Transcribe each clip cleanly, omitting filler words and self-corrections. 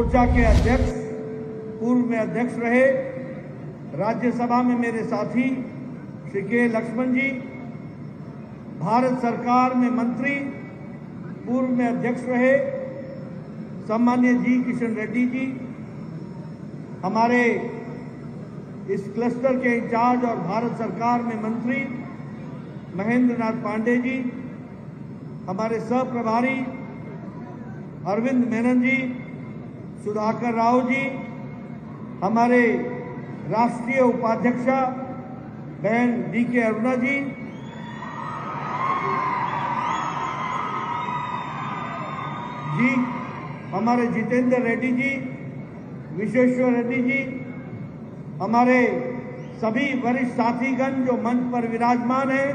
मोर्चा के अध्यक्ष, पूर्व में अध्यक्ष रहे, राज्यसभा में मेरे साथी श्री के लक्ष्मण जी, भारत सरकार में मंत्री, पूर्व में अध्यक्ष रहे सम्मान्य जी किशन रेड्डी जी, हमारे इस क्लस्टर के इंचार्ज और भारत सरकार में मंत्री महेंद्र नाथ पांडे जी, हमारे सह प्रभारी अरविंद मेनन जी, सुधाकर राव जी, हमारे राष्ट्रीय उपाध्यक्षा बहन DK अरुणा जी, हमारे जितेंद्र रेड्डी जी, विश्वेश्वर रेड्डी जी, हमारे सभी वरिष्ठ साथीगण जो मंच पर विराजमान हैं,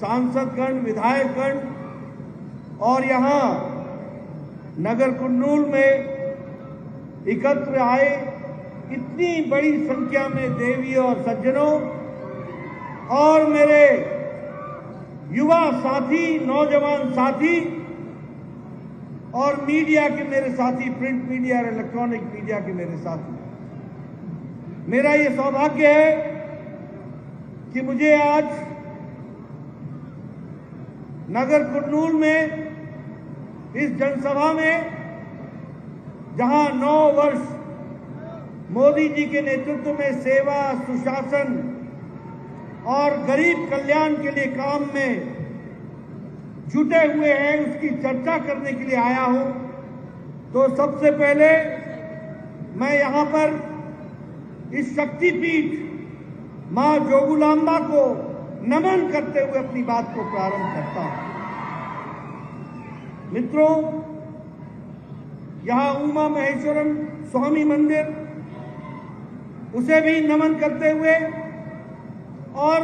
सांसदगण, विधायकगण और यहाँ नगर कुर्नूल में एकत्र आए इतनी बड़ी संख्या में देवी और सज्जनों और मेरे युवा साथी, नौजवान साथी और मीडिया के मेरे साथी, प्रिंट मीडिया और इलेक्ट्रॉनिक मीडिया के मेरे साथी, मेरा ये सौभाग्य है कि मुझे आज नगर कुर्नूल में इस जनसभा में, जहां 9 वर्ष मोदी जी के नेतृत्व में सेवा, सुशासन और गरीब कल्याण के लिए काम में जुटे हुए हैं, उसकी चर्चा करने के लिए आया हूं। तो सबसे पहले मैं यहां पर इस शक्तिपीठ मां जोगुलांबा को नमन करते हुए अपनी बात को प्रारंभ करता हूं। मित्रों, यहां उमा महेश्वरम स्वामी मंदिर, उसे भी नमन करते हुए और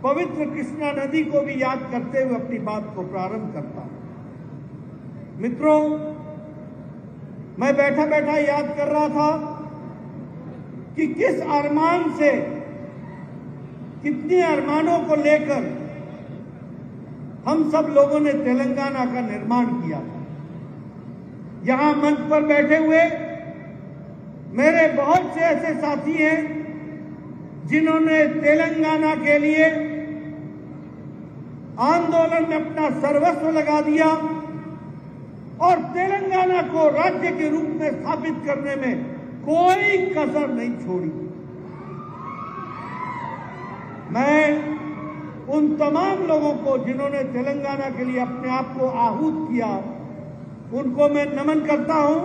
पवित्र कृष्णा नदी को भी याद करते हुए अपनी बात को प्रारंभ करता हूं। मित्रों, मैं बैठा बैठा याद कर रहा था कि किस अरमान से, कितने अरमानों को लेकर हम सब लोगों ने तेलंगाना का निर्माण किया था। यहां मंच पर बैठे हुए मेरे बहुत से ऐसे साथी हैं जिन्होंने तेलंगाना के लिए आंदोलन में अपना सर्वस्व लगा दिया और तेलंगाना को राज्य के रूप में स्थापित करने में कोई कसर नहीं छोड़ी। मैं उन तमाम लोगों को जिन्होंने तेलंगाना के लिए अपने आप को आहूत किया, उनको मैं नमन करता हूं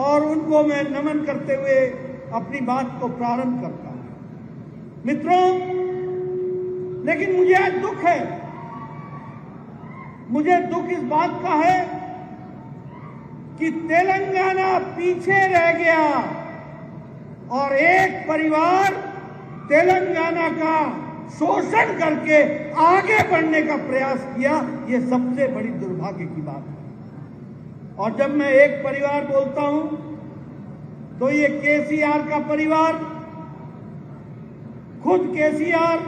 और उनको मैं नमन करते हुए अपनी बात को प्रारंभ करता हूं। मित्रों, लेकिन मुझे आज दुख है, मुझे दुख इस बात का है कि तेलंगाना पीछे रह गया और एक परिवार तेलंगाना का शोषण करके आगे बढ़ने का प्रयास किया। ये सबसे बड़ी दुर्भाग्य की बात है। और जब मैं एक परिवार बोलता हूं तो ये KCR का परिवार, खुद KCR,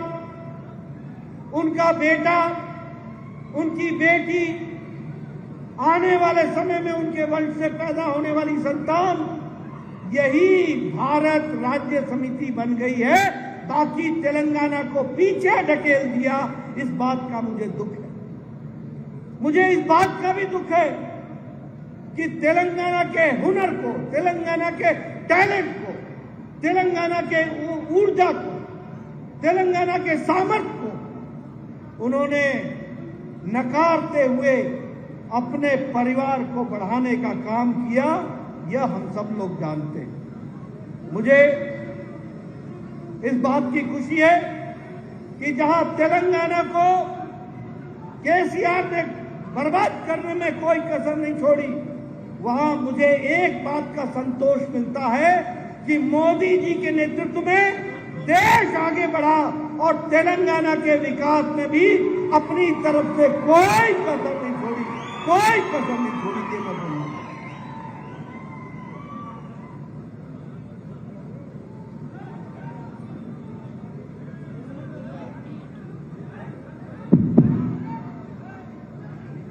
उनका बेटा, उनकी बेटी, आने वाले समय में उनके वंश से पैदा होने वाली संतान, यही भारत राज्य समिति बन गई है। बाकी तेलंगाना को पीछे ढकेल दिया। इस बात का मुझे दुख है। मुझे इस बात का भी दुख है कि तेलंगाना के हुनर को, तेलंगाना के टैलेंट को, तेलंगाना के ऊर्जा को, तेलंगाना के सामर्थ्य को उन्होंने नकारते हुए अपने परिवार को बढ़ाने का काम किया। यह हम सब लोग जानते हैं। मुझे इस बात की खुशी है कि जहां तेलंगाना को KCR ने बर्बाद करने में कोई कसर नहीं छोड़ी, वहां मुझे एक बात का संतोष मिलता है कि मोदी जी के नेतृत्व में देश आगे बढ़ा और तेलंगाना के विकास में भी अपनी तरफ से कोई कसर नहीं छोड़ी, कोई कसर नहीं छोड़ी। ये मैं बोलूंगा।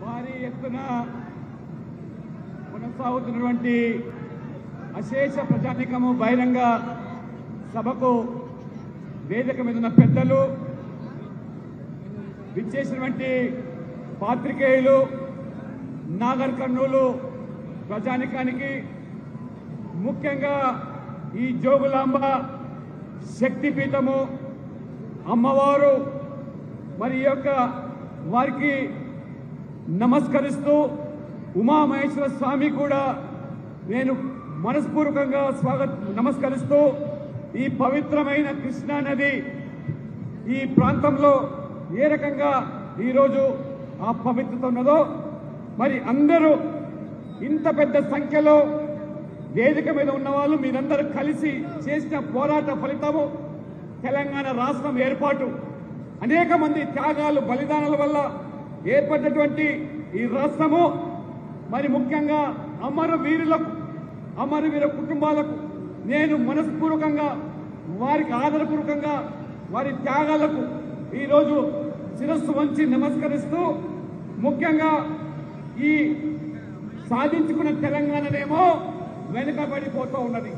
భారీ ఎత్తున కొనసాగుతున్నటువంటి అశేష ప్రజానీకము బహిరంగ సభకు వేదిక మీద ఉన్న పెద్దలు, విచ్చేసినటువంటి పాత్రికేయులు, నాగర్ కర్నూలు ప్రజానీకానికి, ముఖ్యంగా ఈ జోగులాంబ శక్తిపీఠము అమ్మవారు మరి వారికి నమస్కరిస్తూ, ఉమామహేశ్వర స్వామి కూడా నేను మనస్పూర్వకంగా నమస్కరిస్తూ, ఈ పవిత్రమైన కృష్ణా నది ఈ ప్రాంతంలో ఏ రకంగా ఈరోజు ఆ పవిత్రత ఉన్నదో, మరి అందరూ ఇంత పెద్ద సంఖ్యలో వేదిక మీద ఉన్నవాళ్ళు మీరందరూ కలిసి చేసిన పోరాట ఫలితము తెలంగాణ రాష్ట్రం ఏర్పాటు. అనేక మంది త్యాగాలు, బలిదానాల వల్ల ఏర్పడినటువంటి ఈ రాష్ట్రము మరి ముఖ్యంగా అమరవీర కుటుంబాలకు నేను మనస్పూర్వకంగా వారికి ఆదరపూర్వకంగా వారి త్యాగాలకు ఈరోజు శిరస్సు వంచి నమస్కరిస్తూ, ముఖ్యంగా ఈ సాధించుకున్న తెలంగాణనేమో వెనుకబడిపోతూ ఉన్నది.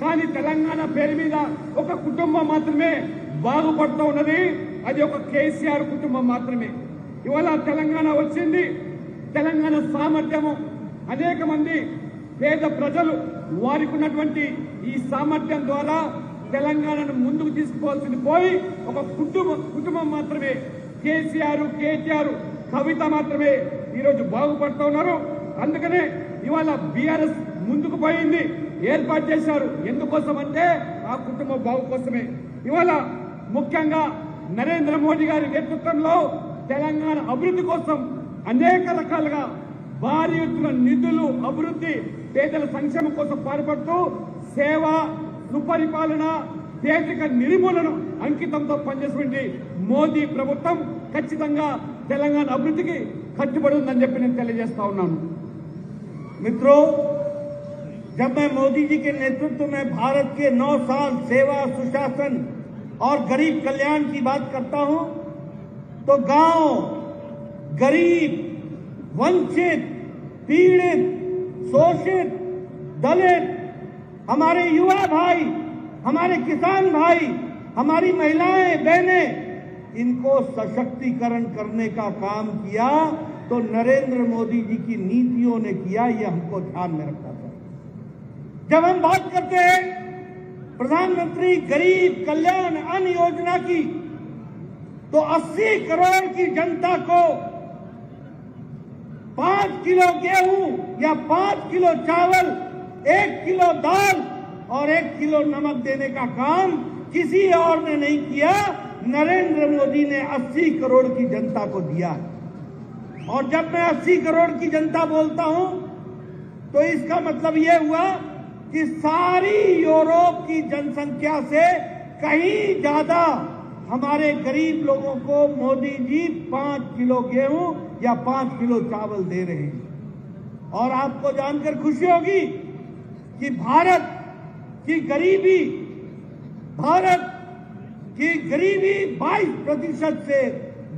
కానీ తెలంగాణ పేరు మీద ఒక కుటుంబం మాత్రమే బాగుపడుతూ ఉన్నది, అది ఒక కేసీఆర్ కుటుంబం మాత్రమే. ఇవాళ తెలంగాణ వచ్చింది, తెలంగాణ సామర్థ్యము అనేక మంది పేద ప్రజలు వారికి ఉన్నటువంటి ఈ సామర్థ్యం ద్వారా తెలంగాణను ముందుకు తీసుకుపోవాల్సింది పోయి ఒక కుటుంబం మాత్రమే, కేసీఆర్, కవిత మాత్రమే ఈరోజు బాగుపడుతూ ఉన్నారు. అందుకనే ఇవాళ బీఆర్ఎస్ ముందుకు పోయింది, ఏర్పాటు చేశారు. ఎందుకోసం అంటే ఆ కుటుంబం బాగు కోసమే. ఇవాళ ముఖ్యంగా నరేంద్ర మోడీ గారి నేతృత్వంలో తెలంగాణ అభివృద్ధి కోసం అనేక రకాలుగా భారీ ఎత్తున నిధులు, అభివృద్ధి, పేదల సంక్షేమం కోసం పాటుపడుతూ సేవ, సుపరిపాలన, పేదరిక నిర్మూలన అంకితంతో పనిచేసినటువంటి మోదీ ప్రభుత్వం ఖచ్చితంగా తెలంగాణ అభివృద్ధికి కట్టుబడి ఉందని చెప్పి నేను తెలియజేస్తా ఉన్నాను. मित्रों, जब मैं मोदी जी के नेतृत्व में भारत के 9 साल सेवा, सुशासन और गरीब कल्याण की बात करता हूं, तो गांव, गरीब, वंचित, पीड़ित, शोषित, दलित, हमारे युवा भाई, हमारे किसान भाई, हमारी महिलाएं, बहनें, इनको सशक्तिकरण करने का काम किया तो नरेंद्र मोदी जी की नीतियों ने किया। ये हमको ध्यान में रखना चाहिए। जब हम बात करते हैं प्रधानमंत्री गरीब कल्याण अन्न योजना की, तो 80 करोड़ की जनता को 5 किलो गेहूं या 5 किलो चावल, 1 किलो दाल और 1 किलो नमक देने का काम किसी और ने नहीं किया, नरेंद्र मोदी ने 80 करोड़ की जनता को दिया। और जब मैं 80 करोड़ की जनता बोलता हूं, तो इसका मतलब यह हुआ कि सारी यूरोप की जनसंख्या से कहीं ज्यादा हमारे गरीब लोगों को मोदी जी 5 किलो गेहूं या 5 किलो चावल दे रहे हैं। और आपको जानकर खुशी होगी कि भारत की गरीबी 22% से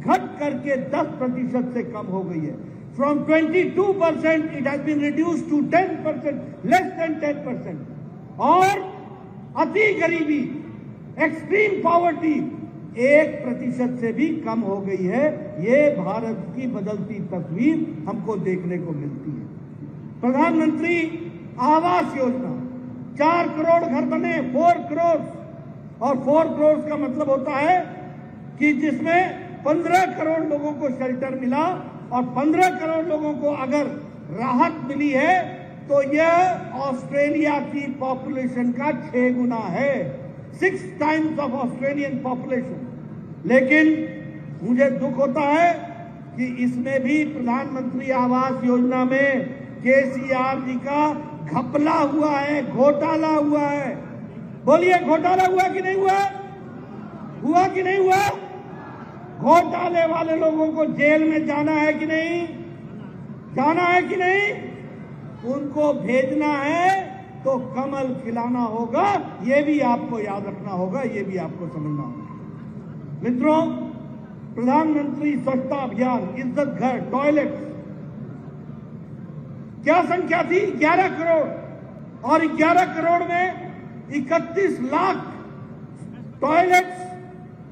घट करके 10% से कम हो गई है। From 22% it has been reduced to 10%, less than 10%. और अति गरीबी, एक्सट्रीम पॉवर्टी 1% से भी कम हो गई है। ये भारत की बदलती तस्वीर हमको देखने को मिलती है। प्रधानमंत्री आवास योजना, 4 करोड़ घर बने, 4 करोड़, और 4 करोड़ का मतलब होता है कि जिसमें 15 करोड़ लोगों को शेल्टर मिला, और 15 करोड़ लोगों को अगर राहत मिली है तो यह ऑस्ट्रेलिया की पॉपुलेशन का 6 गुना है, 6 टाइम्स ऑफ ऑस्ट्रेलियन पॉपुलेशन। लेकिन मुझे दुख होता है कि इसमें भी प्रधानमंत्री आवास योजना में केसीआर जी का घपला हुआ है, घोटाला हुआ है। बोलिए, घोटाला हुआ कि नहीं हुआ? हुआ कि नहीं हुआ? घोटाले वाले लोगों को जेल में जाना है कि नहीं? जाना है कि नहीं? उनको भेजना है तो कमल खिलाना होगा। ये भी आपको याद रखना होगा, ये भी आपको समझना होगा। मित्रों, प्रधानमंत्री स्वच्छता अभियान, इज्जत घर, टॉयलेट, क्या संख्या थी? 11 करोड़। और 11 करोड़ में 31 लाख टॉयलेट्स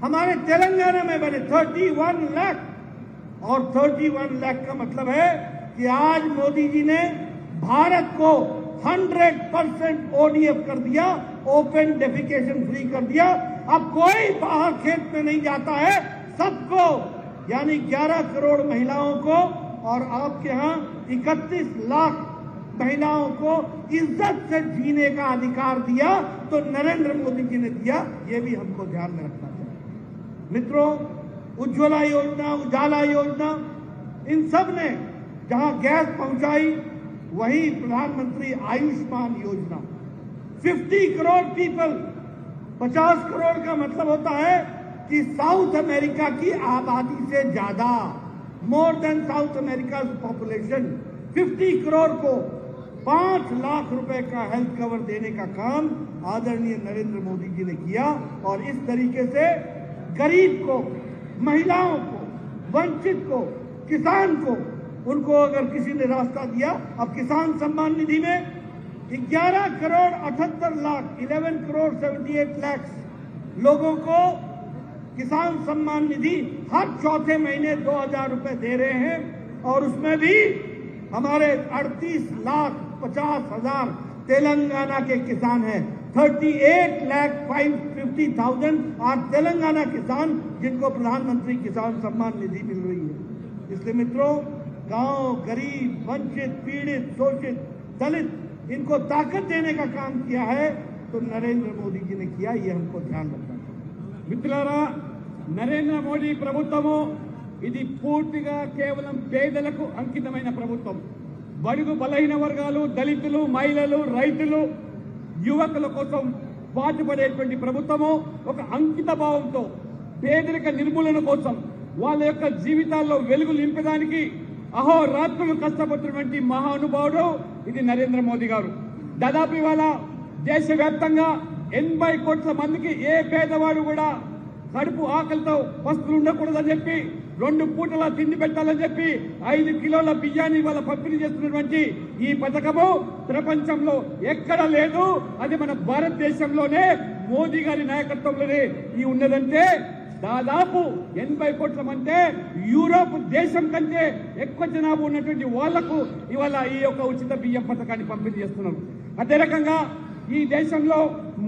हमारे तेलंगाना में बने, 31 लाख। और 31 लाख का मतलब है कि आज मोदी जी ने भारत को 100% ODF कर दिया, ओपन डेफिकेशन फ्री कर दिया। अब कोई बाहर खेत में नहीं जाता है, सबको यानी 11 करोड़ महिलाओं को और आपके यहाँ 31 लाख महिलाओं को इज्जत से जीने का अधिकार दिया, तो नरेंद्र मोदी जी ने दिया। ये भी हमको ध्यान में रखना चाहिए। मित्रों, उज्ज्वला योजना, उजाला योजना, इन सब ने जहां गैस पहुंचाई, वही प्रधानमंत्री आयुष्मान योजना, 50 करोड़ पीपल, 50 करोड़ का मतलब होता है कि साउथ अमेरिका की आबादी से ज्यादा, more than south America population, 50 crore को 5 लाख रुपए का हेल्थ कवर देने का काम आदरणीय नरेंद्र मोदी जी ने किया। और इस तरीके से गरीब को, महिलाओं को, वंचित को, किसान को, उनको अगर किसी ने रास्ता दिया। अब किसान सम्मान निधि में 11 करोड़ 78 लाख 11 करोड़ 78 लाख लोगों को किसान सम्मान निधि हर चौथे महीने 2000 रुपए दे रहे हैं। और उसमें भी हमारे 38 लाख 50 हजार तेलंगाना के किसान हैं। 38 लाख 550,000 आज तेलंगाना किसान जिनको प्रधानमंत्री किसान सम्मान निधि मिल रही है। इसलिए मित्रों, गांव, गरीब, वंचित, पीड़ित, शोषित, दलित, इनको ताकत देने का काम किया है तो नरेंद्र मोदी जी ने किया। ये हमको ध्यान रखना चाहिए। మిత్రులారా, నరేంద్ర మోడీ ప్రభుత్వము ఇది పూర్తిగా కేవలం పేదలకు అంకితమైన ప్రభుత్వం. బడుగు బలహీన వర్గాలు, దళితులు, మహిళలు, రైతులు, యువకుల కోసం పాటుపడేటువంటి ప్రభుత్వము. ఒక అంకిత భావంతో పేదరిక నిర్మూలన కోసం, వాళ్ళ యొక్క జీవితాల్లో వెలుగు నింపడానికి అహోరాత్రులు కష్టపడుతున్నటువంటి మహానుభావుడు ఇది నరేంద్ర మోదీ గారు. దాదాపు ఇవాళ దేశవ్యాప్తంగా 80 కోట్ల మందికి ఏ పేదవాడు కూడా కడుపు ఆకలితో వస్తువులు ఉండకూడదని చెప్పి, 2 పూటల తిండి పెట్టాలని చెప్పి 5 కిలోల బియ్యాన్ని ఇవాళ పంపిణీ చేస్తున్నటువంటి ఈ పథకము ప్రపంచంలో ఎక్కడ లేదు. అది మన భారతదేశంలోనే మోదీ గారి నాయకత్వంలోనే ఈ ఉన్నదంటే దాదాపు 80 కోట్ల మంది యూరోప్ దేశం కంటే ఎక్కువ జనాభా ఉన్నటువంటి వాళ్లకు ఇవాళ ఈ యొక్క ఉచిత బియ్యం పథకాన్ని పంపిణీ చేస్తున్నారు. అదే రకంగా ఈ దేశంలో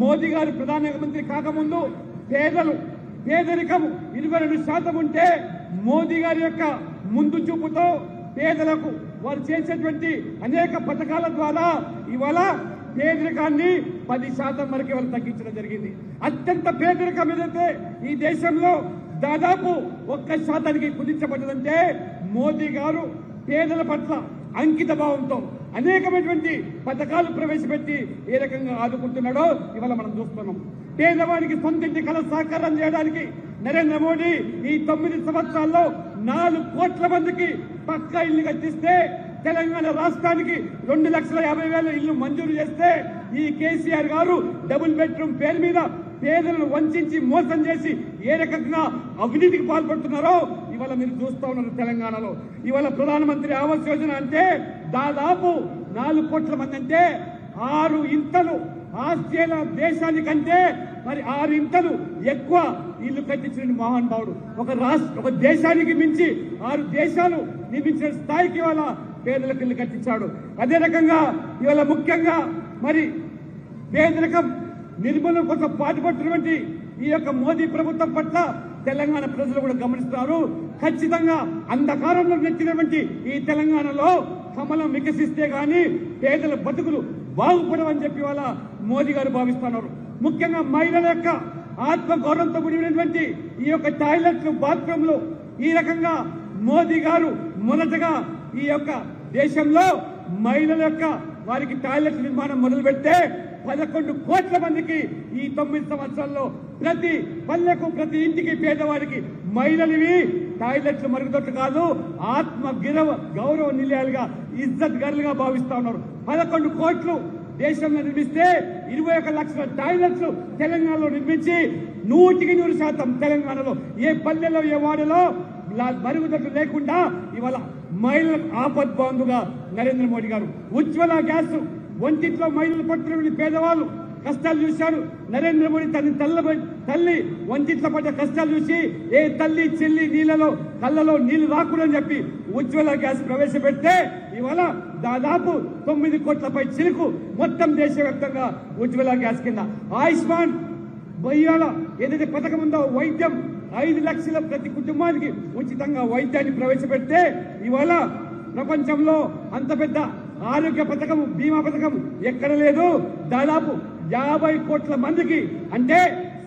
మోదీ గారు ప్రధానమంత్రి కాకముందు పేదరికం 22% ఉంటే, మోదీ గారి యొక్క ముందు చూపుతో పేదలకు వారు చేసేటువంటి అనేక పథకాల ద్వారా ఇవాళ పేదరికాన్ని 10% వరకు వాళ్ళు తగ్గించడం జరిగింది. అత్యంత పేదరికం ఏదైతే ఈ దేశంలో దాదాపు 1% కుదించబడ్డదంటే మోదీ గారు పేదల పట్ల అంకిత భావంతో అనేకమైనటువంటి పథకాలు ప్రవేశపెట్టి ఏ రకంగా ఆదుకుంటున్నాడో ఇవాళ మనం చూస్తున్నాం. పేదవాడికి సొంతింటి కళ సాకారం చేయడానికి నరేంద్ర మోడీ ఈ 9 సంవత్సరాల్లో 4 కోట్ల మందికి పక్కా ఇల్లు కట్టిస్తే, తెలంగాణ రాష్ట్రానికి 2,50,000 ఇల్లు మంజూరు చేస్తే, ఈ కేసీఆర్ గారు డబుల్ బెడ్రూమ్ పేరు మీద పేదలను వంచి మోసం చేసి ఏ రకంగా అవినీతికి పాల్పడుతున్నారో ఇవాళ మీరు చూస్తా ఉన్నారు. తెలంగాణలో ఇవాళ ప్రధానమంత్రి ఆవాస్ యోజన అంటే దాదాపు 4 కోట్ల మంది అంటే 6 ఇంతలు ఆస్ట్రేలియా దేశానికంటే మరి 6 ఇంతలు ఎక్కువ ఇల్లు కట్టించిన మహానుభావుడు. ఒక దేశానికి మించి 6 దేశాలు నిర్మించిన స్థాయికి ఇవాళ పేదలకు ఇల్లు కట్టించాడు. అదే రకంగా ఇవాళ ముఖ్యంగా మరి పేదరికం నిర్మూలన కోసం పాటుపడుతున్నటువంటి ఈ యొక్క మోదీ ప్రభుత్వం పట్ల తెలంగాణ ప్రజలు కూడా గమనిస్తున్నారు. ఖచ్చితంగా అంధకారంలో నెచ్చినటువంటి ఈ తెలంగాణలో కమలం వికసిస్తే గాని పేదల బతుకులు బాగుపడవని చెప్పి వాళ్ళ మోదీ గారు భావిస్తున్నారు. ముఖ్యంగా మహిళల యొక్క ఆత్మగౌరవంతో కూడినటువంటి ఈ యొక్క టాయిలెట్లు, బాత్రూంలు ఈ రకంగా మోదీ గారు మొదటగా ఈ యొక్క దేశంలో మహిళల యొక్క వారికి టాయిలెట్ నిర్మాణం మొదలు పెడితే 11 కోట్ల మందికి ఈ 9 సంవత్సరాల్లో ప్రతి పల్లెకు, ప్రతి ఇంటికి పేదవాడికి మహిళలివి టాయిలెట్లు మరుగుదొడ్లు కాదు, ఆత్మ గౌరవ నిలయాలుగా, ఇజ్జత్ గర్లుగా భావిస్తా ఉన్నారు. 11 కోట్లు దేశంలో నిర్మిస్తే 21 లక్షల టాయిలెట్లు తెలంగాణలో నిర్మించి 100% తెలంగాణలో ఏ పల్లెలో ఏ వాడలో మరుగుదొడ్లు లేకుండా ఇవాళ మహిళలకు ఆపద్బాంధుగా నరేంద్ర మోడీ గారు. ఉజ్వల గ్యాస్ వంటింట్లో మహిళలు పట్టుకుని పేదవాళ్ళు కష్టాలు చూశాడు నరేంద్ర మోడీ. తల్లి వంటింట్లో పడ్డ కష్టాలు చూసి ఏ తల్లి చెల్లి నీళ్ళలో కళ్ళలో నీళ్లు రాకూడదని చెప్పి ఉజ్వల గ్యాస్ ప్రవేశపెడితే ఇవాళ దాదాపు 9 కోట్లపై చిలుకు మొత్తం దేశవ్యాప్తంగా ఉజ్వల గ్యాస్ కింద. ఆయుష్మాన్ ఇవాళ ఏదైతే పథకం ఉందో వైద్యం 5 లక్షల ప్రతి కుటుంబానికి ఉచితంగా వైద్యాన్ని ప్రవేశపెడితే ఇవాళ ప్రపంచంలో అంత పెద్ద ఆరోగ్య పథకం బీమా పథకం ఎక్కడ లేదు. దాదాపు 50 కోట్ల మందికి అంటే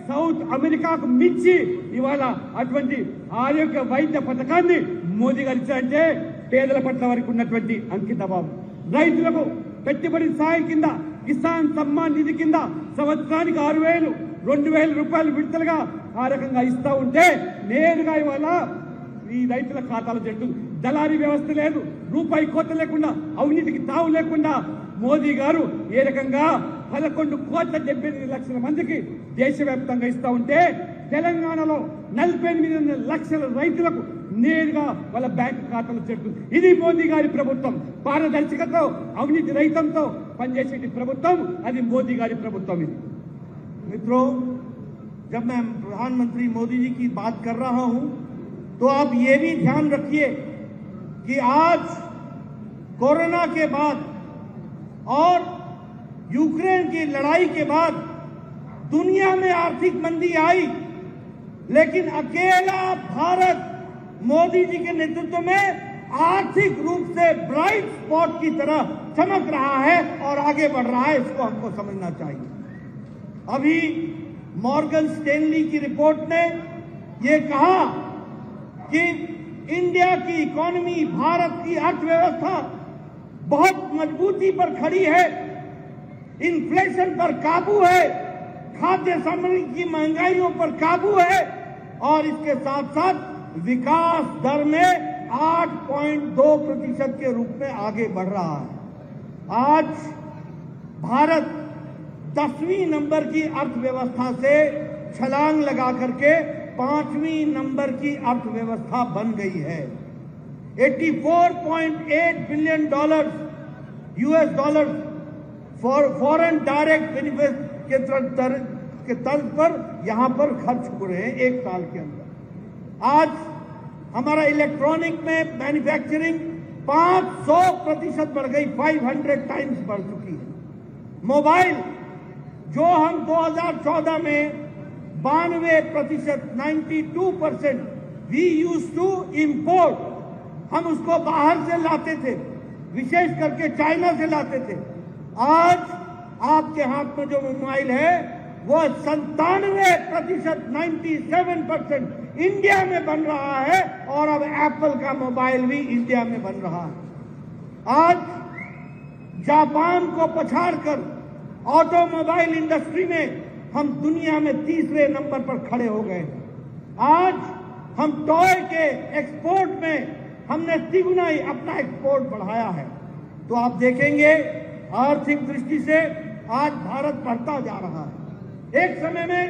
సౌత్ అమెరికాకు మించి ఇవాళ అటువంటి ఆరోగ్య వైద్య పథకాన్ని మోదీ గారు ఇచ్చారంటే పేదల పట్ల వారికి ఉన్నటువంటి అంకితభావం. రైతులకు పెట్టుబడి సాయం కింద కిసాన్ సమ్మాన్ నిధి కింద సంవత్సరానికి 6,000 2,000 రూపాయలు విడతలుగా ఆ రకంగా ఇస్తా ఉంటే నేరుగా ఇవాళ ఈ రైతుల ఖాతాలో జరుగుతుంది. దళారీ వ్యవస్థ లేదు, రూపాయి కోత లేకుండా, అవినీతికి తావు లేకుండా మోదీ గారు ఏ రకంగా 11,78,00,000 మందికి దేశవ్యాప్తంగా ఇస్తా ఉంటే తెలంగాణలో 48 లక్షల రైతులకు నేరుగా వాళ్ళ బ్యాంకు ఖాతాలో చేరుతుంది. ఇది మోదీ గారి ప్రభుత్వం. పారదర్శకతో అవినీతి రహితంతో పనిచేసే ప్రభుత్వం అది మోదీ గారి ప్రభుత్వం. ఇది मित्रों, जब मैं प्रधानमंत्री मोदी जी की बात कर रहा हूं तो आप ये भी ध्यान रखिए कि आज कोरोना के बाद और यूक्रेन की लड़ाई के बाद दुनिया में आर्थिक मंदी आई, लेकिन अकेला भारत मोदी जी के नेतृत्व में आर्थिक रूप से ब्राइट स्पॉट की तरह चमक रहा है और आगे बढ़ रहा है. इसको हमको समझना चाहिए. अभी मॉर्गन स्टैनली की रिपोर्ट ने ये कहा कि इंडिया की इकोनॉमी, भारत की अर्थव्यवस्था बहुत मजबूती पर खड़ी है, इन्फ्लेशन पर काबू है, खाद्य सामग्री की महंगाइयों पर काबू है और इसके साथ साथ विकास दर में 8.2% के रूप में आगे बढ़ रहा है. आज भारत 10वीं नंबर की अर्थव्यवस्था से छलांग लगा करके 5वीं नंबर की अर्थव्यवस्था बन गई है. $84.8 billion US dollar foreign direct benefit के तर्ज पर यहां पर खर्च हो रहे हैं एक साल के अंदर. आज हमारा इलेक्ट्रॉनिक में मैन्युफैक्चरिंग 500% बढ़ गई, 500 टाइम्स बढ़ चुकी है. मोबाइल जो हम 2014 में 92%, 92% वी यूज टू इम्पोर्ट, हम उसको बाहर से लाते थे, विशेष करके चाइना से लाते थे. आज आपके हाथ में जो मोबाइल है वो 97%, 97% इंडिया में बन रहा है और अब एप्पल का मोबाइल भी इंडिया में बन रहा है. आज जापान को पछाड़कर ऑटोमोबाइल इंडस्ट्री में हम दुनिया में 3रे नंबर पर खड़े हो गए. आज हम टॉय के एक्सपोर्ट में हमने तिगुना ही अपना एक्सपोर्ट बढ़ाया है. तो आप देखेंगे आर्थिक दृष्टि से आज भारत बढ़ता जा रहा है. एक समय में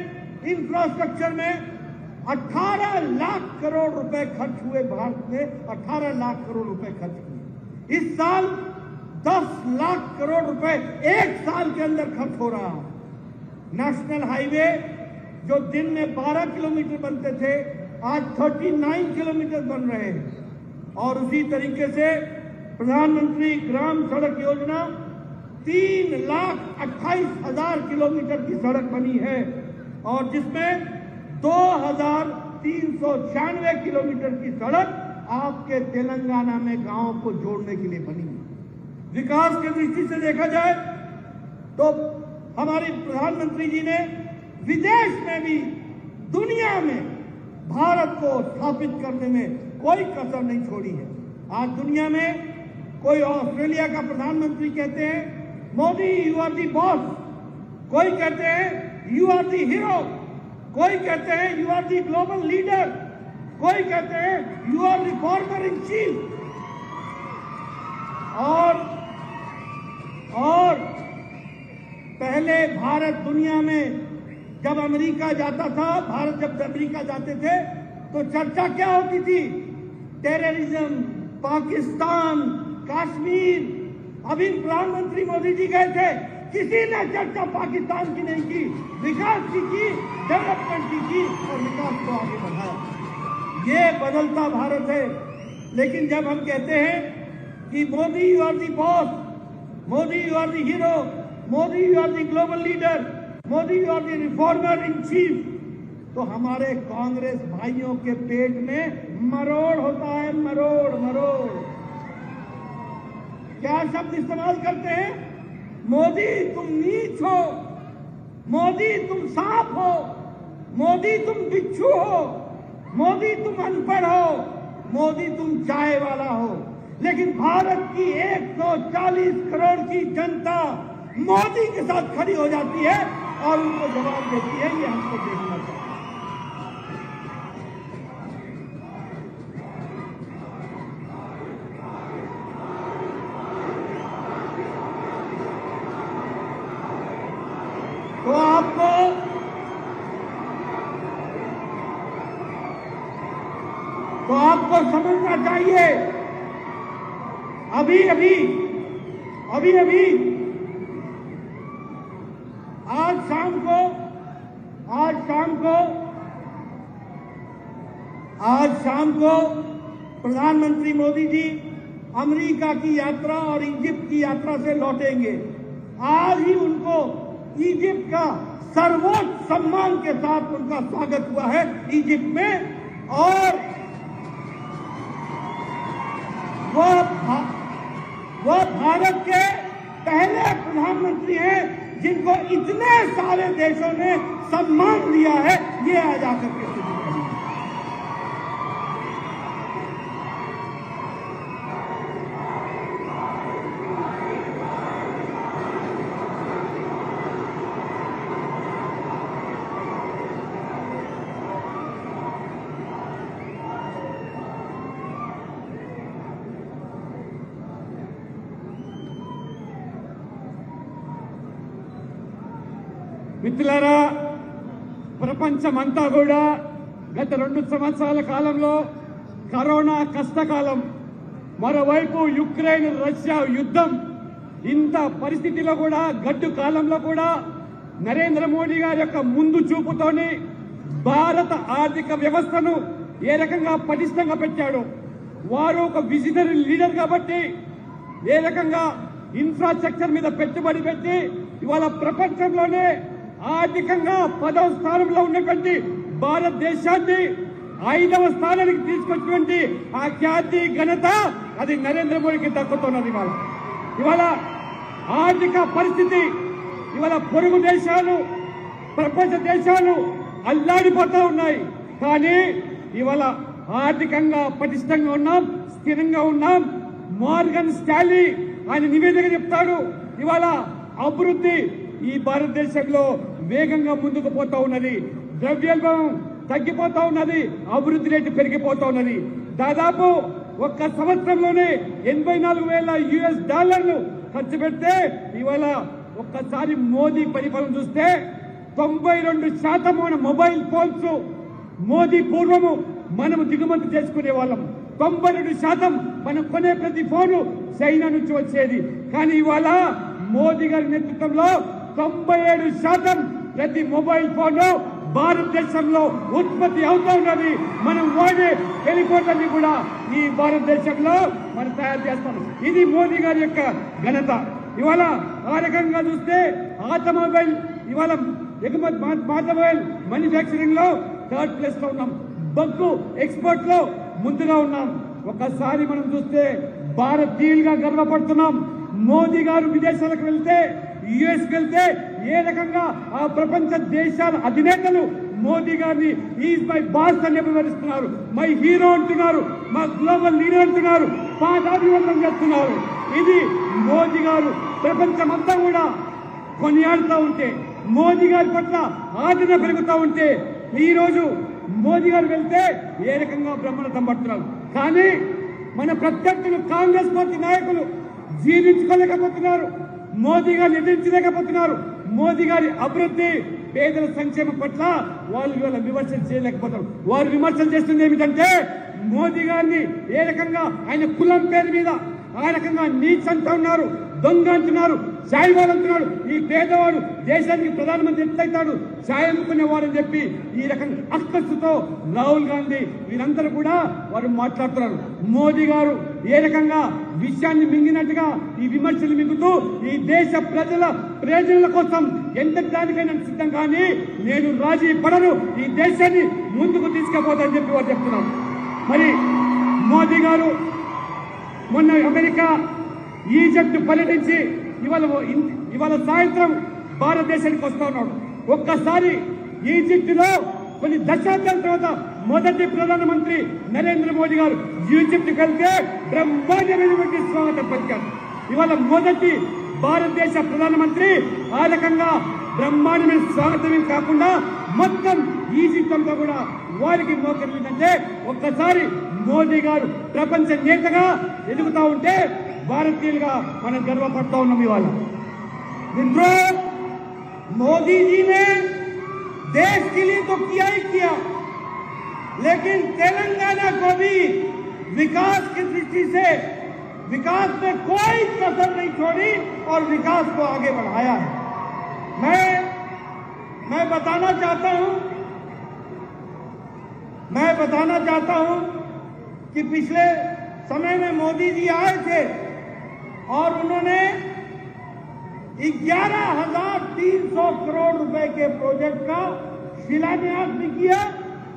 इंफ्रास्ट्रक्चर में 18 लाख करोड़ रुपए खर्च हुए. भारत में 18 लाख करोड़ रुपए खर्च हुए. इस साल 10 लाख करोड़ रुपए एक साल के अंदर खर्च हो रहा है. नेशनल हाईवे जो दिन में 12 किलोमीटर बनते थे आज 39 किलोमीटर बन रहे हैं. और उसी तरीके से प्रधानमंत्री ग्राम सड़क योजना 3,28,000 किलोमीटर की सड़क बनी है और जिसमें 2,396 किलोमीटर की सड़क आपके तेलंगाना में गांव को जोड़ने के लिए बनी है. विकास की दृष्टि से देखा जाए तो हमारे प्रधानमंत्री जी ने विदेश में भी दुनिया में भारत को स्थापित करने में कोई कसर नहीं छोड़ी है. आज दुनिया में कोई ऑस्ट्रेलिया का प्रधानमंत्री कहते हैं Modi you are the boss, कोई कहते हैं यू आर दी हीरो, कोई कहते हैं you are the global leader, कोई कहते हैं you are reformer in chief. और पहले भारत दुनिया में जब अमेरिका जाता था, भारत जब अमेरिका जाते थे तो चर्चा क्या होती थी? टेररिज्म, पाकिस्तान, कश्मीर, अभी प्रधानमंत्री मोदी जी गए थे, किसी ने चर्चा पाकिस्तान की नहीं की, विकास की, डेवलपमेंट की और विकास को आगे बढ़ाया। ये बदलता भारत है। लेकिन जब हम कहते हैं कि Modi you are the boss, Modi you are the hero, Modi you are the global leader, Modi you are the reformer in chief, तो हमारे कांग्रेस भाइयों के पेट में मरोड़ होता है, मरोड़ मरोड़। क्या शब्द इस्तेमाल करते हैं? मोदी तुम नीच हो, मोदी तुम सांप हो, मोदी तुम बिच्छू हो, मोदी तुम अनपढ़ हो, मोदी तुम चाय वाला हो। लेकिन भारत की 140 करोड़ की जनता मोदी के साथ खड़ी हो जाती है और उनको जवाब देती है। ये हमको देखना चाहिए। तो आपको समझना चाहिए, अभी अभी आज शाम को प्रधानमंत्री मोदी जी अमेरिका की यात्रा और इजिप्ट की यात्रा से लौटेंगे। आज ही उनको इजिप्ट का सर्वोच्च सम्मान के साथ उनका स्वागत हुआ है इजिप्ट में, और वह भारत के पहले प्रधानमंत्री हैं जिनको इतने सारे देशों ने सम्मान दिया है। ये आज आकर के सिद्ध करेंगे। మిత్రులారా, ప్రపంచమంతా కూడా గత 2 సంవత్సరాల కాలంలో కరోనా కష్టకాలం, మరోవైపు యుక్రెయిన్ రష్యా యుద్ధం, ఇంత పరిస్థితిలో కూడా గడ్డు కాలంలో కూడా నరేంద్ర మోడీ గారి యొక్క ముందు చూపుతోని భారత ఆర్థిక వ్యవస్థను ఏ రకంగా పటిష్టంగా పెట్టాడు. వారు ఒక విజనరీ లీడర్ కాబట్టి ఏ రకంగా ఇన్ఫ్రాస్ట్రక్చర్ మీద పెట్టుబడి పెట్టి ఇవాళ ప్రపంచంలోనే ఆర్థికంగా 10వ స్థానంలో ఉన్నటువంటి భారతదేశాన్ని 5వ స్థానానికి తీసుకొచ్చినటువంటి ఆ ఖ్యాతి ఘనత అది నరేంద్ర మోడీకి దక్కుతున్నది. ఇవాళ ఆర్థిక పరిస్థితి, ఇవాళ పొరుగు దేశాలు, ప్రపంచ దేశాలు అల్లాడిపోతూ ఉన్నాయి. కానీ ఇవాళ ఆర్థికంగా పటిష్టంగా ఉన్నాం, స్థిరంగా ఉన్నాం. మార్గన్ స్టాన్లీ ఆయన నివేదిక చెప్తాడు, ఇవాళ అభివృద్ధి ఈ భారతదేశంలో వేగంగా ముందుకు పోతా ఉన్నది, ద్రవ్యోల్బణం తగ్గిపోతా ఉన్నది, అభివృద్ధి రేటు పెరిగిపోతా ఉన్నది. దాదాపు ఒక్క సంవత్సరంలోనే $84,000 ఖర్చు పెడితే ఇవాళ ఒక్కసారి మోదీ పరిపాలన చూస్తే 92% మొబైల్ ఫోన్స్ మోదీ పూర్వము మనము దిగుమతి చేసుకునే వాళ్ళం. 92% మనం కొనే ప్రతి ఫోను చైనా నుంచి వచ్చేది. కానీ ఇవాళ మోదీ గారి నేతృత్వంలో 97% ప్రతి మొబైల్ ఫోన్ భారతదేశంలో ఉత్పత్తి అవుతా ఉన్నది. మనం వాడే టెలిఫోన్లన్నీ కూడా ఈ భారతదేశంలో మనం తయారు చేస్తాం. ఇది మోదీ గారి యొక్క ఘనత. ఇవాళ ఆ రకంగా చూస్తే ఆటోమొబైల్ ఇవాళ ఎగుమతి ఆటోమొబైల్ మ్యానుఫ్యాక్చరింగ్ లో 3rd ప్లేస్ లో ఉన్నాం. బొగ్గు ఎక్స్పోర్ట్ లో ముందుగా ఉన్నాం. ఒకసారి మనం చూస్తే భారతీయులుగా గర్వపడుతున్నాం. మోదీ గారు విదేశాలకు వెళ్తే, యుఎస్ వెళ్తే ఏ రకంగా ఆ ప్రపంచ దేశాల అధినేతలు మోదీ గారిని ఈజ్ మై బాస్ అని వివరిస్తున్నారు, మై హీరో అంటున్నారు, మా గ్లోబల్ లీడర్ అంటున్నారు, పాదాభివందనం చేస్తున్నారు. ఇది మోదీ గారు ప్రపంచమంతా కూడా కొనియాడుతూ ఉంటే, మోదీ గారి పట్ల ఆదరణ పెరుగుతూ ఉంటే, ఈ రోజు మోదీ గారు వెళ్తే ఏ రకంగా బ్రహ్మరథం పడుతున్నారు. కానీ మన ప్రత్యర్థులు కాంగ్రెస్ పార్టీ నాయకులు జీర్ణించుకోలేకపోతున్నారు, మోదీ గారిని ఎదిరించలేకపోతున్నారు. మోదీ గారి అభివృద్ధి, పేదల సంక్షేమం పట్ల వాళ్ళు విమర్శలు చేయలేకపోతారు. వారు విమర్శలు చేస్తుంది ఏమిటంటే మోదీ గారిని ఏ రకంగా ఆయన కులం పేరు మీద, ఆ రకంగా నీచ్ అంటూ ఉన్నారు, దొంగ అంటున్నారు, సాయివాడు అంటున్నాడు. ఈ పేదవాడు దేశానికి ప్రధానమంత్రి ఎట్లయితాడు, సాయనుకునేవాడని చెప్పి ఈ రకంగా అక్కస్సుతో రాహుల్ గాంధీ వీరందరూ కూడా వారు మాట్లాడుతున్నారు. మోదీ గారు ఏ రకంగా విషయాన్ని మింగినట్టుగా ఈ విమర్శలు మింగుతూ ఈ దేశ ప్రజల ప్రయోజనాల కోసం ఎంత దానికైనా సిద్ధం, కానీ నేను రాజీ పడను, ఈ దేశాన్ని ముందుకు తీసుకుపోతానని చెప్పి వారు చెప్తున్నారు. మరి మోదీ గారు మొన్న అమెరికా, ఈజిప్ట్ పర్యటించి ఇవాళ సాయంత్రం భారతదేశానికి వస్తా ఉన్నాడు. ఒక్కసారి ఈజిప్టులో కొన్ని దశాబ్దాల తర్వాత మొదటి ప్రధానమంత్రి నరేంద్ర మోదీ గారు ఈజిప్ట్కి వెళ్తే బ్రహ్మాండమైనటువంటి స్వాగతం పలికారు. ఇవాళ మొదటి భారతదేశ ప్రధానమంత్రి ఆ రకంగా బ్రహ్మాండమైన స్వాగతం కాకుండా మొత్తం ఈజిప్ట్ అంతా కూడా వారికి మోకరిందంటే ఒక్కసారి మోదీ గారు ప్రపంచ నేతగా ఎదుగుతా ఉంటే भारतीय मैं गर्वपड़ता हूं। मित्रों, मोदी जी ने देश के लिए तो किया ही किया, लेकिन तेलंगाना को भी विकास की दृष्टि से विकास में कोई कसर नहीं छोड़ी और विकास को आगे बढ़ाया है। मैं बताना चाहता हूं कि पिछले समय में मोदी जी आए थे और उन्होंने 11,300 करोड़ रुपए के प्रोजेक्ट का शिलान्यास भी किया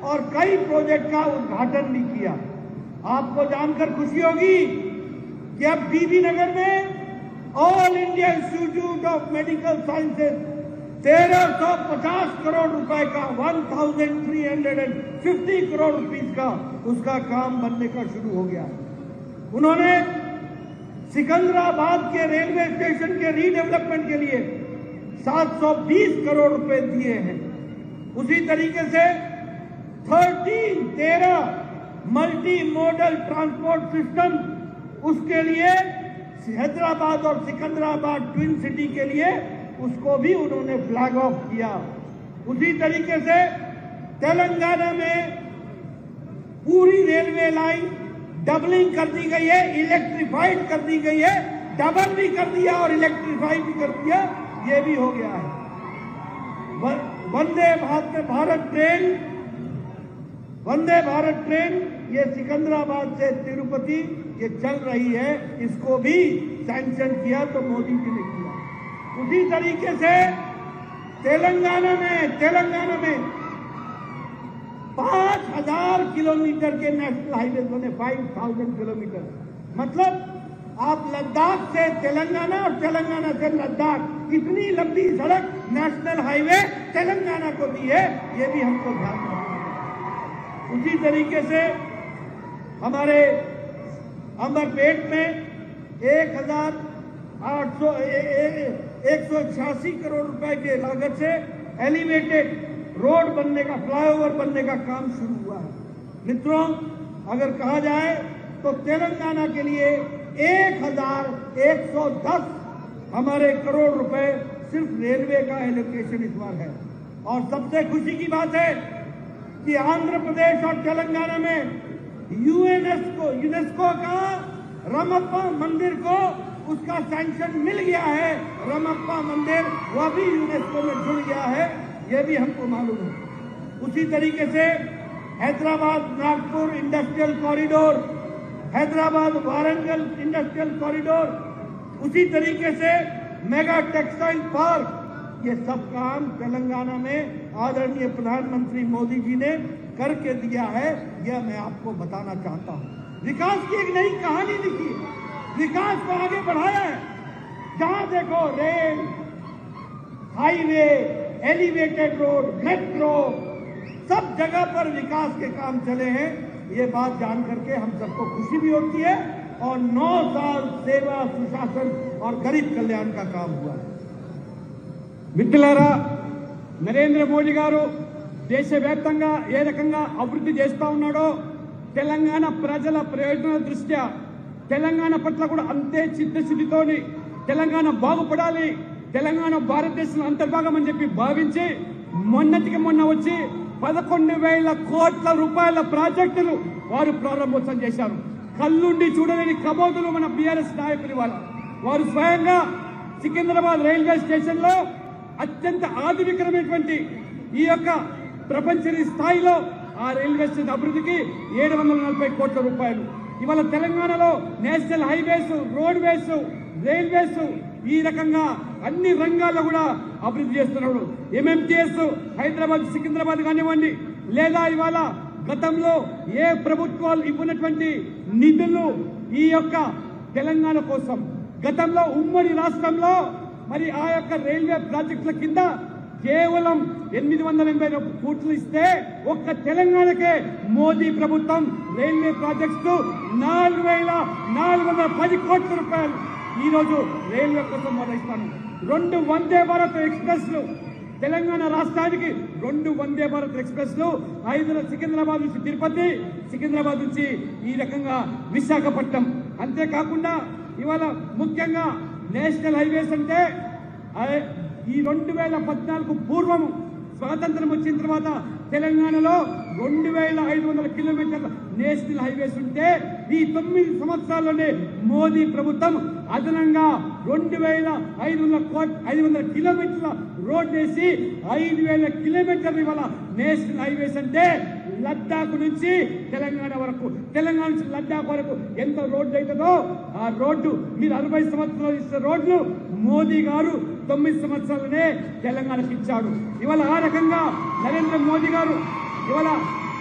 और कई प्रोजेक्ट का उद्घाटन भी किया। आपको जानकर खुशी होगी कि अब बीबी नगर में all India institute of medical sciences 1,350 crore रुपए का 1,350 करोड़ रुपीस का उसका काम बनने का शुरू हो गया। उन्होंने सिकंदराबाद के रेलवे स्टेशन के रीडेवलपमेंट के लिए 720 करोड़ रुपए दिए हैं। उसी तरीके से 13 मल्टी मॉडल ट्रांसपोर्ट सिस्टम, उसके लिए हैदराबाद और सिकंदराबाद ट्विन सिटी के लिए उसको भी उन्होंने फ्लैग ऑफ किया। उसी तरीके से तेलंगाना में पूरी रेलवे लाइन डबलिंग कर दी गई है, इलेक्ट्रीफाइड कर दी गई है, डबल भी कर दिया और इलेक्ट्रीफाइड भी कर दिया, ये भी हो गया है। वंदे भारत ट्रेन ये सिकंदराबाद से तिरुपति ये चल रही है, इसको भी सैंक्शन किया तो मोदी जी ने किया। उसी तरीके से तेलंगाना में 5,000 किलोमीटर के नेशनल हाईवे बने, 5,000 किलोमीटर। मतलब आप लद्दाख से तेलंगाना और तेलंगाना से लद्दाख, इतनी लंबी सड़क नेशनल हाईवे तेलंगाना को दी है, ये भी हमको ध्यान रखना है। उसी तरीके से हमारे अमरपेट में 1,186 करोड़ रुपए के लागत से एलिवेटेड रोड बनने का, फ्लाईओवर बनने का काम शुरू हुआ है। मित्रों, अगर कहा जाए तो तेलंगाना के लिए 1,110 हमारे करोड़ रुपए सिर्फ रेलवे का एलोकेशन इस बार है। और सबसे खुशी की बात है कि आंध्र प्रदेश और तेलंगाना में यूनेस्को का रमप्पा मंदिर को उसका सैंक्शन मिल गया है। रमप्पा मंदिर वह भी यूनेस्को में जुड़ गया है, ये भी हमको मालूम है। उसी तरीके से Hyderabad Nagpur industrial corridor, Hyderabad Warangal industrial corridor, उसी तरीके से मेगा टेक्सटाइल पार्क, ये सब काम तेलंगाना में आदरणीय प्रधानमंत्री मोदी जी ने करके दिया है। यह मैं आपको बताना चाहता हूं। विकास की एक नई कहानी लिखी है, विकास को आगे बढ़ाया है। जहां देखो rail, highway, elevated road, metro, सब जगह पर विकास के काम चले हैं। ये बात जान करके हम सबको खुशी भी होती है और 9 साल सेवा, सुशासन और गरीब कल्याण का काम हुआ है। మిత్రులారా, నరేంద్ర మోడీ గారు దేశవ్యాప్తంగా ఏ రకంగా అభివృద్ధి చేస్తా ఉన్నాడో, తెలంగాణ ప్రజల ప్రయోజనాల దృష్ట్యా తెలంగాణ పట్ల కూడా అంతే చిత్తశుద్ధితోని తెలంగాణ బాగుపడాలి, తెలంగాణ భారతదేశంలో అంతర్భాగం అని చెప్పి భావించి మొన్నటికి మొన్న వచ్చి 11,000 కోట్ల రూపాయల ప్రాజెక్టులు వారు ప్రారంభోత్సవం చేశారు. కళ్ళుండి చూడలేని కబోతులు మన బీఆర్ఎస్ నాయకులు. వారు స్వయంగా సికింద్రాబాద్ రైల్వే స్టేషన్ లో అత్యంత ఆధునికమైనటువంటి ఈ యొక్క ప్రపంచ స్థాయిలో ఆ రైల్వే స్టేషన్ అభివృద్ధికి 740 కోట్ల రూపాయలు. ఇవాళ తెలంగాణలో నేషనల్ హైవేస్, రోడ్వేస్, రైల్వేస్ ఈ రకంగా అన్ని రంగాల్లో కూడా అభివృద్ధి చేస్తున్నాడు. ఎంఎంటీఎస్ హైదరాబాద్ సికింద్రాబాద్ కానివ్వండి, లేదా ఇవాళ గతంలో ఏ ప్రభుత్వాలు ఇవ్వనటువంటి నిధులు ఈ యొక్క తెలంగాణ కోసం గతంలో ఉమ్మడి రాష్ట్రంలో మరి ఆ యొక్క రైల్వే ప్రాజెక్టుల కింద కేవలం 880 కోట్లు ఇస్తే ఒక్క తెలంగాణకే మోదీ ప్రభుత్వం రైల్వే ప్రాజెక్ట్స్ 4410 కోట్ల రూపాయలు ఈ రోజు రైల్వే కోసం మరలిస్తాను. 2 వందే భారత్ ఎక్స్ప్రెస్లు తెలంగాణ రాష్ట్రానికి 2 వందే భారత్ ఎక్స్ప్రెస్లు సికింద్రాబాద్ నుంచి తిరుపతి, సికింద్రాబాద్ నుంచి ఈ రకంగా విశాఖపట్నం. అంతేకాకుండా ఇవాళ ముఖ్యంగా నేషనల్ హైవేస్ అంటే ఈ 2014 పూర్వము స్వాతంత్రం వచ్చిన తర్వాత తెలంగాణలో 2500 కిలోమీటర్ల నేషనల్ హైవేస్ ఉంటే ఈ 9 సంవత్సరాల్లోనే మోదీ ప్రభుత్వం అదనంగా 2500 కిలోమీటర్ల రోడ్ వేసి 5000 కిలోమీటర్లు ఇవాళ నేషనల్ హైవేస్ అంటే లద్దాఖ్ నుంచి తెలంగాణ వరకు, తెలంగాణ నుంచి లద్దాఖ్ వరకు ఎంత రోడ్డు అవుతుందో ఆ రోడ్డు మీరు 60 సంవత్సరాలు ఇచ్చిన రోడ్లు మోదీ గారు 9 సంవత్సరాలనే తెలంగాణకి ఇచ్చాడు. ఇవాళ ఆ రకంగా నరేంద్ర మోదీ గారు ఇవాళ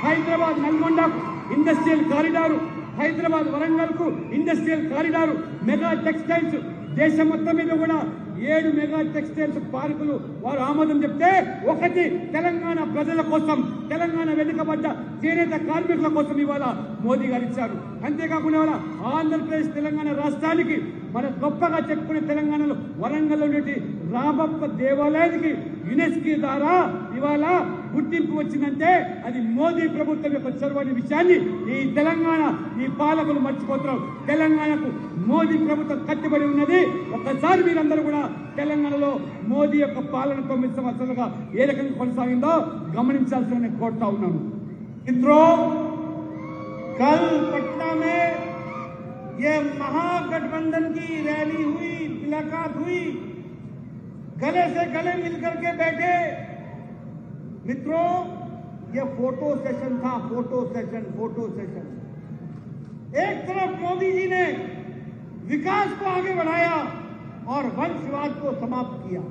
హైదరాబాద్ నల్గొండకు ఇండస్ట్రియల్ కారిడారు, హైదరాబాద్ వరంగల్ కు ఇండస్ట్రియల్ కారిడారు, మెగా టెక్స్టైల్స్ దేశం మొత్తం మీద కూడా 7 మెగా టెక్స్టైల్స్ పార్కులు వారు ఆమోదం చెప్తే ఒకటి తెలంగాణ ప్రజల కోసం, తెలంగాణ వెనుకబడ్డ చేనేత కార్మికుల కోసం ఇవాళ మోదీ గారు ఇచ్చారు. అంతేకాకుండా ఇవాళ ఆంధ్రప్రదేశ్ తెలంగాణ రాష్ట్రానికి మన గొప్పగా చెప్పుకునే తెలంగాణలో వరంగల్లో నుండి రామప్ప దేవాలయానికి యునెస్కో ద్వారా ఇవాళ గుర్తింపు వచ్చిందంటే అది మోదీ ప్రభుత్వం యొక్క చొరవని విషయాన్ని ఈ తెలంగాణ ఈ పాలకులు మర్చిపోతున్నారు. తెలంగాణకు మోదీ ప్రభుత్వం కట్టుబడి ఉన్నది. ఒక్కసారి మీరందరూ కూడా తెలంగాణలో మోదీ యొక్క పాలన 9 సంవత్సరాలుగా ఏ రకంగా కొనసాగిందో గమనించాల్సిన నేను కోరుతా ఉన్నాను. मित्रों, कल पटना में ये महागठबंधन की रैली हुई, मुलाकात हुई, गले से गले मिलकर के बैठे। मित्रों, ये फोटो सेशन था, फोटो सेशन। एक तरफ मोदी जी ने विकास को आगे बढ़ाया और वंशवाद को समाप्त किया,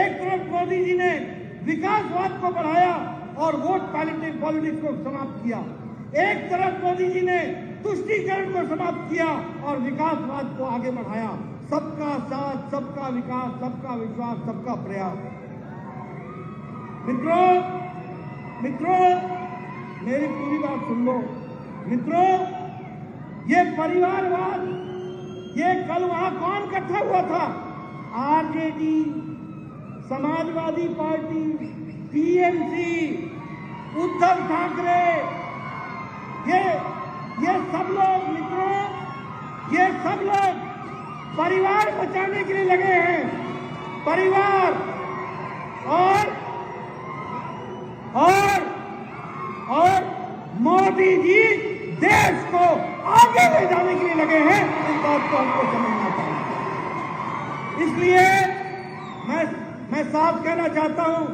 एक तरफ मोदी जी ने विकासवाद को बढ़ाया और वोट पॉलिटिक्स को समाप्त किया, एक तरफ मोदी जी ने तुष्टीकरण को समाप्त किया और विकासवाद को आगे बढ़ाया। सबका साथ, सबका विकास, सबका विश्वास, सबका प्रयास। मित्रों, मेरी पूरी बात सुन लो। मित्रों, ये परिवारवाद, ये कल वहां कौन इकट्ठा हुआ था? RJD, Samajwadi party, TMC, Uddhav Thackeray, ये सब लोग, मित्रों, ये सब लोग परिवार बचाने के लिए लगे हैं। परिवार और मोदी जी देश को आगे ले जाने के लिए लगे हैं। इस बात को हमको समझना चाहिए। इसलिए मैं साफ कहना चाहता हूं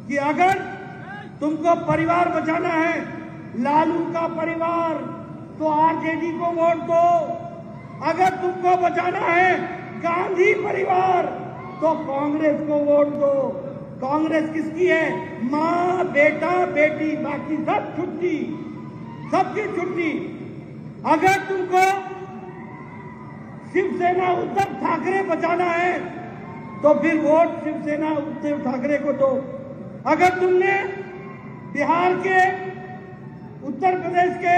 कि अगर तुमको परिवार बचाना है, लालू का परिवार, तो आरजेडी को वोट दो। अगर तुमको बचाना है गांधी परिवार, तो कांग्रेस को वोट दो। कांग्रेस किसकी है? मां, बेटा, बेटी, बाकी सब छुट्टी, सबकी छुट्टी। अगर तुमको शिवसेना उद्धव ठाकरे बचाना है तो फिर वोट शिवसेना उद्धव ठाकरे को दो। अगर तुमने बिहार के, उत्तर प्रदेश के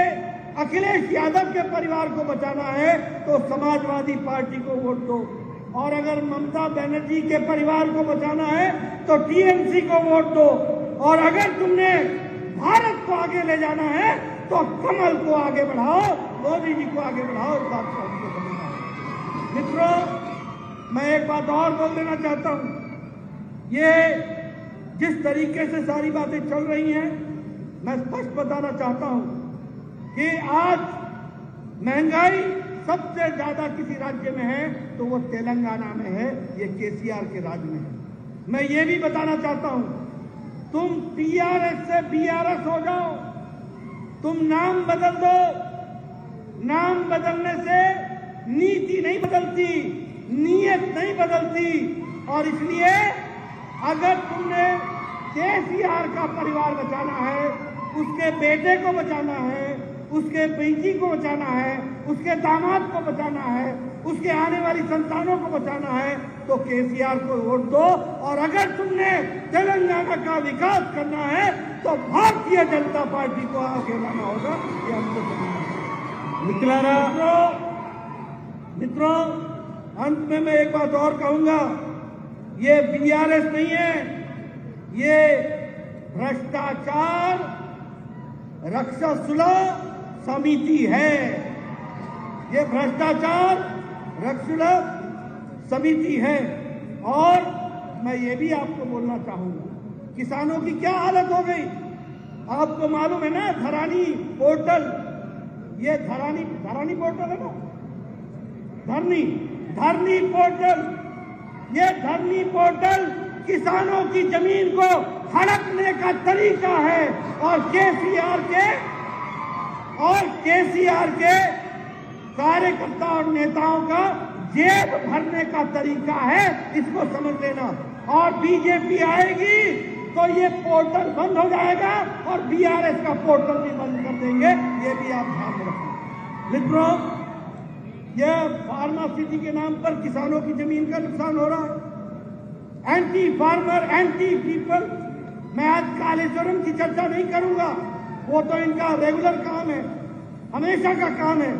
अखिलेश यादव के परिवार को बचाना है तो समाजवादी पार्टी को वोट दो। और अगर ममता बनर्जी के परिवार को बचाना है तो टीएमसी को वोट दो। और अगर तुमने भारत को आगे ले जाना है तो कमल को आगे बढ़ाओ, मोदी जी को आगे बढ़ाओ। इस बात को हमको समझना है। मित्रों, मैं एक बात और बोल देना चाहता हूं। ये जिस तरीके से सारी बातें चल रही हैं, मैं स्पष्ट बताना चाहता हूं कि आज महंगाई सबसे ज्यादा किसी राज्य में है तो वो तेलंगाना में है, ये केसीआर के राज्य में है। मैं ये भी बताना चाहता हूं, तुम टीआरएस से बीआरएस हो जाओ, तुम नाम बदल दो, नाम बदलने से नीति नहीं बदलती, नीयत नहीं बदलती। और इसलिए अगर तुमने केसीआर का परिवार बचाना है, उसके बेटे को बचाना है, उसके बेटी को बचाना है, उसके दामाद को बचाना है, उसके आने वाली संतानों को बचाना है, तो केसीआर को वोट दो। और अगर तुमने तेलंगाना का विकास करना है तो भारतीय जनता पार्टी को आगे लाना होगा। ये हमको समझना है। मित्रों, अंत में मैं एक बात और कहूंगा, ये बीआरएस नहीं है, ये भ्रष्टाचार रक्षासुलभ समिति है। ये भ्रष्टाचार रक्षासुलभ समिति है। और मैं ये भी आपको बोलना चाहूंगा, किसानों की क्या हालत हो गई आपको मालूम है ना। धरानी पोर्टल, ये धरानी पोर्टल है ना, धरनी पोर्टल, ये धरनी पोर्टल किसानों की जमीन को हड़पने का तरीका है और केसीआर के कार्यकर्ता और नेताओं का जेब भरने का तरीका है, इसको समझ लेना। और बीजेपी आएगी तो ये पोर्टल बंद हो जाएगा और बीआरएस का पोर्टल भी बंद कर देंगे, ये भी आप ध्यान में रखें। मित्रों, यह फार्मा सिटी के नाम पर किसानों की जमीन का नुकसान हो रहा है। Anti farmer, anti people. मैं आज कालेश्वरम की चर्चा नहीं करूंगा, वो तो इनका रेगुलर काम है, हमेशा का काम है।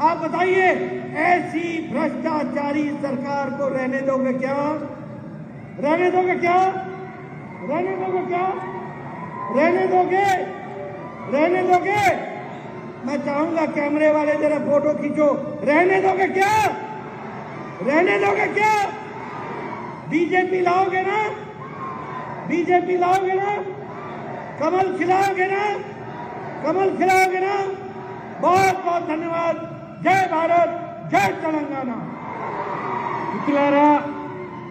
आप बताइए, ऐसी भ्रष्टाचारी सरकार को रहने दोगे क्या? रहने दोगे क्या? रहने दोगे क्या? रहने दोगे? रहने दोगे? मैं चाहूंगा कैमरे वाले जरा फोटो खींचो। रहने दोगे क्या? रहने दोगे क्या? बीजेपी लाओगे ना? बीजेपी लाओगे ना? कमल खिलाओगे ना? कमल खिलाओगे ना? बहुत बहुत धन्यवाद। जय भारत, जय तेलंगाना। మిత్రులారా,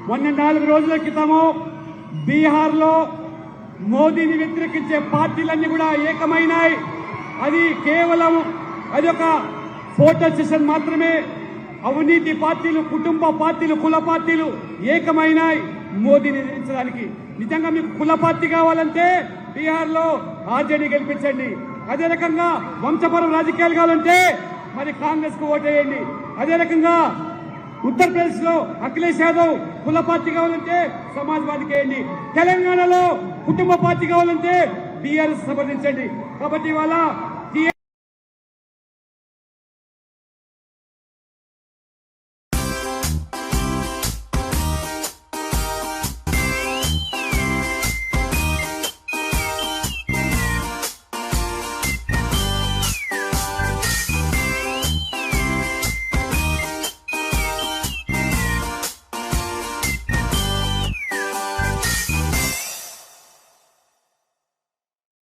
మొన్న 4 రోజుల క్రితము బీహార్లో మోదీని వ్యతిరేకించే పార్టీలన్నీ కూడా ఏకమైనాయి. అది కేవలం అదొక ఫోటో సెషన్ మాత్రమే. అవినీతి పార్టీలు, కుటుంబ పార్టీలు, కుల పార్టీలు ఏకమైనాయి మోదీని ఎదిరించడానికి. నిజంగా మీకు కుల పార్టీ కావాలంటే బీహార్లో ఆర్జేడీ గెలిపించండి. అదే రకంగా వంశపరం రాజకీయాలు కావాలంటే మరి కాంగ్రెస్ కు ఓటేయండి. అదే రకంగా ఉత్తరప్రదేశ్ లో అఖిలేష్ యాదవ్ కుల పార్టీ కావాలంటే సమాజ్వాదీకి వేయండి. తెలంగాణలో కుటుంబ పార్టీ కావాలంటే బీఆర్ఎస్ సమర్థించండి. కాబట్టి ఇవాళ